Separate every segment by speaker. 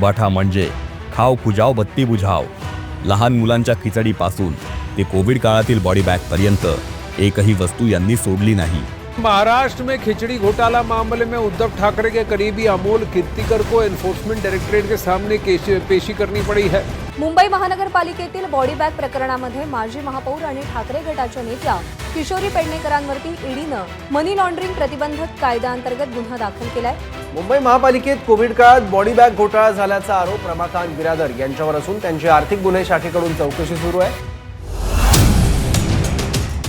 Speaker 1: उबाठा म्हणजे खाव खुजाव बत्ती बुझाव। लहान मुलांच्या खिचडीपासून ते कोविड काळातील बॉडी बॅग पर्यंत एकही वस्तू यांनी सोडली नाही।
Speaker 2: महाराष्ट्र में खिचड़ी घोटाला मामले में उद्धव ठाकरे के करीबी अमोल कीर्तिकर को एनफोर्समेंट डायरेक्टरेट के सामने पेशी करनी पड़ी है।
Speaker 3: मुंबई महानगरपालिकेतील बॉडी बॅग प्रकरणामध्ये माजी महापौर आणि ठाकरे गटाच्या नेत्या किशोरी पेडणेकरांवरती ईडीनं मनी लॉन्ड्रिंग प्रतिबंधक कायद्याअंतर्गत गुन्हा दाखल केलाय।
Speaker 4: मुंबई महापालिकेत कोविड काळात बॉडी बॅग घोटाळा झाल्याचा आरोप रमाकांत बिरादर यांच्यावर असून त्यांची आर्थिक गुन्हे शाखेकडून चौकशी सुरू आहे।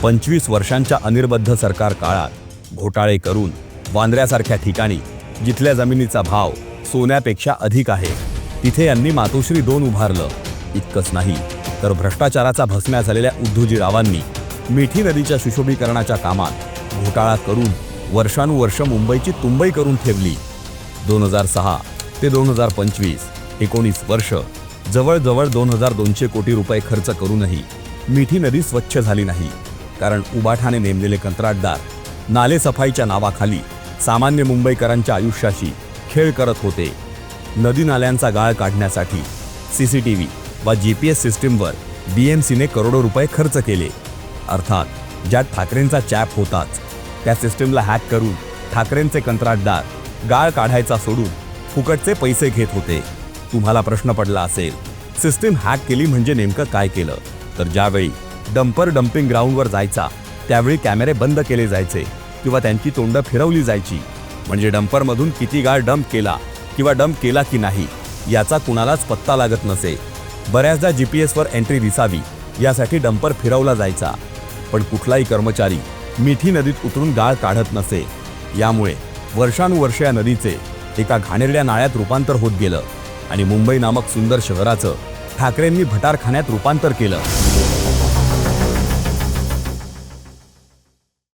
Speaker 1: 25 वर्षांच्या अनिर्बद्ध सरकार काळात घोटाळे करून वांद्र्यासारख्या ठिकाणी जिथल्या जमिनीचा भाव सोन्यापेक्षा अधिक आहे तिथे यांनी मातोश्री 2 उभारलं। इतकंच नाही तर भ्रष्टाचाराचा भस्म्या झालेल्या उद्धवजीरावांनी मिठी नदीच्या सुशोभीकरणाच्या कामात घोटाळा करून वर्षानुवर्ष मुंबईची तुंबई करून ठेवली। 2006 ते 2025 19 वर्ष जवळजवळ 2200 कोटी रुपये खर्च करूनही मिठी नदी स्वच्छ झाली नाही, कारण उबाठाने नेमलेले कंत्राटदार नाले सफाईच्या नावाखाली सामान्य मुंबईकरांच्या आयुष्याशी खेळ करत होते। नदी नाल्यांचा गाळ काढण्यासाठी सीसीटीव्ही व जीपीएस सिस्टीमवर बीएमसीने करोडो रुपये खर्च केले। अर्थात ज्यात ठाकरेंचा चॅप होताच त्या सिस्टीमला हॅक करून ठाकरेंचे कंत्राटदार गाळ काढायचा सोडून फुकटचे पैसे घेत होते। तुम्हाला प्रश्न पडला असेल, सिस्टीम हॅक केली म्हणजे नेमकं काय केलं? तर ज्यावेळी डंपर डम्पिंग ग्राउंडवर जायचा त्यावेळी कॅमेरे बंद केले जायचे किंवा त्यांची तोंड फिरवली जायची, म्हणजे डंपरमधून किती गाळ डंप केला किंवा डंप केला की नाही याचा कुणालाच पत्ता लागत नसे। बऱ्याचदा जीपीएसवर एंट्री दिसावी यासाठी डंपर फिरवला जायचा, पण कुठलाही कर्मचारी मिठी नदीत उतरून गाळ काढत नसे। यामुळे वर्षानुवर्ष या नदीचे एका घाणेरड्या नाळ्यात रूपांतर होत गेलं आणि मुंबई नामक सुंदर शहराचं ठाकरेंनी भटारखान्यात रूपांतर केलं।